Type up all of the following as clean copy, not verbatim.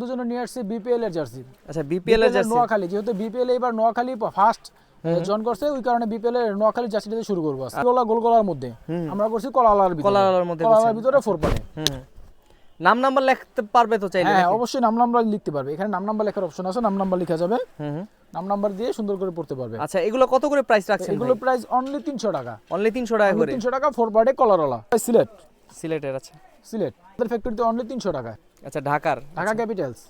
দুজনে নিয়ে আসছি বিপিএল এর জার্সি। আচ্ছা, বিপিএল এর জার্সি নোয়াখালী, যেহেতু বিপিএল এবার নোয়াখালী ফার্স্ট জয়েন করছে, ওই কারণে বিপিএল এর নোয়াখালী জার্সিটা দিয়ে শুরু করবো। গোলগোলার মধ্যে আমরা করছি কলালার ভিতরে, কলালার মধ্যে কলালার ভিতরে 4 পারে। নাম নাম্বার লিখতে পারবে তো চাইলে? হ্যাঁ, অবশ্যই নাম নাম্বার লিখতে পারবে। এখানে নাম নাম্বার লেখার অপশন আছে, নাম নাম্বার লেখা যাবে, নাম নাম্বার দিয়ে সুন্দর করে পড়তে পারবে। আচ্ছা, এগুলো কত করে প্রাইস রাখছেন? এগুলো প্রাইস অনলি 300 টাকা। অনলি 300 টাকা করে? 300 টাকা 4 পারে কলারওয়ালা। সিলেটের? আচ্ছা, সিলেট আমাদের ফ্যাক্টরিতে অনলি 300 টাকা। আচ্ছা, ঢাকা ক্যাপিটালস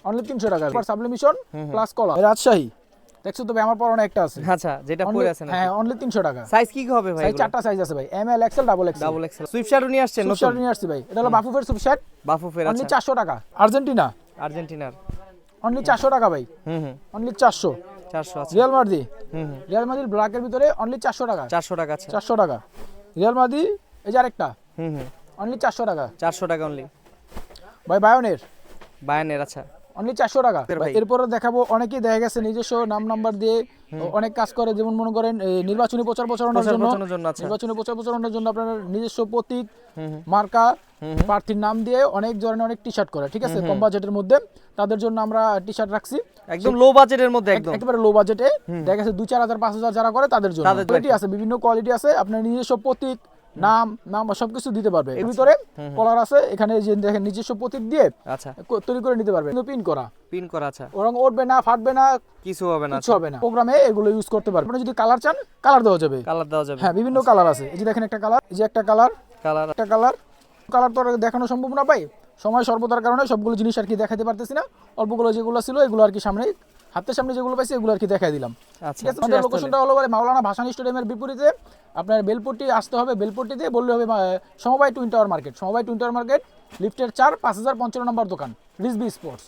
অনলি 300 টাকা ফর সাবলিমেশন প্লাস কলার। রাজশাহী দেখছো তো ভাই, আমার পরনে একটা আছে। আচ্ছা, যেটা পরে আছে না? হ্যাঁ, অনলি 300 টাকা। সাইজ কি কি হবে ভাই? সাইজ 4টা সাইজ আছে ভাই, M L XL double XL. Double XL Swift নিয়ে আসছেন নতুন? সুইফট নিয়ে আসছি ভাই। এটা হলো বাফুফের সুইফট, বাফুফের। অনলি আচ্ছা, 400 টাকা। আর্জেন্টিনার অনলি 400 টাকা ভাই, অনলি 400। 400 আছে। রিয়াল মাদ্রিদ, রিয়াল মাদ্রিদ ব্ল্যাকের ভিতরে অনলি 400 টাকা। 400 টাকা? আচ্ছা, 400 টাকা রিয়াল মাদ্রিদ। এই যে আরেকটা অনলি 400 টাকা। 400 টাকা অনলি ভাই। বায়ানের আচ্ছা, অনলি 400 টাকা। এরপরে দেখাবো, অনেকেই দেখা গেছে নিজস্ব নাম নাম্বার দিয়ে অনেক কাজ করে, যেমন মনে করেন নির্বাচনী প্রচার প্রচারণার জন্য, নির্বাচনী প্রচার প্রচারণার জন্য আপনার নিজস্ব প্রতীক, মার্কা, প্রার্থীর নাম দিয়ে অনেক ধরনের অনেক টি শার্ট করে, ঠিক আছে, কম বাজেটের মধ্যে। তাদের জন্য আমরা টি শার্ট রাখছি একদম লো বাজেটের মধ্যে, একেবারে লো বাজেটে। দেখা গেছে 2-4 হাজার 5 হাজার যারা করে তাদের জন্য কোয়ালিটি আছে, বিভিন্ন কোয়ালিটি আছে। আপনার নিজস্ব প্রতীক, নাম সবকিছু দিতে পারবে। এর ভিতরে কলার আছে, এখানে যে দেখেন নিজস্ব প্রতীক দিয়ে আচ্ছা তৈরি করে নিতে পারবে, কিন্তু পিন করা। আচ্ছা, ওরং উঠবে না, ফাটবে না, কিছু হবে না। প্রোগ্রামে এগুলো ইউজ করতে পারবে। আপনি যদি কালার চান, কালার দেওয়া যাবে। হ্যাঁ, বিভিন্ন কালার আছে। এই যে দেখেন একটা কালার, এই যে একটা কালার, একটা কালার তো দেখানো সম্ভব না ভাই, সময় স্বল্পতার কারণে সবগুলো জিনিস আর কি দেখাতে পারতেছি না। অল্পগুলো যেগুলো ছিল এগুলো আর কি সামনে, হাতের সামনে যেগুলো পাইছি এগুলো আর কি দেখাই দিলাম। ঠিক আছে, আমাদের লোকেশনটা হলো মাওলানা ভাসানী স্টেডিয়ামের বিপরীতে। আপনার বেলপট্টি আসতে হবে, বেলপট্টি দিয়ে বললে হবে সমবায় টুইন টাওয়ার মার্কেট, লিফটের 4, 5055 নম্বর দোকান, রিজবি স্পোর্টস।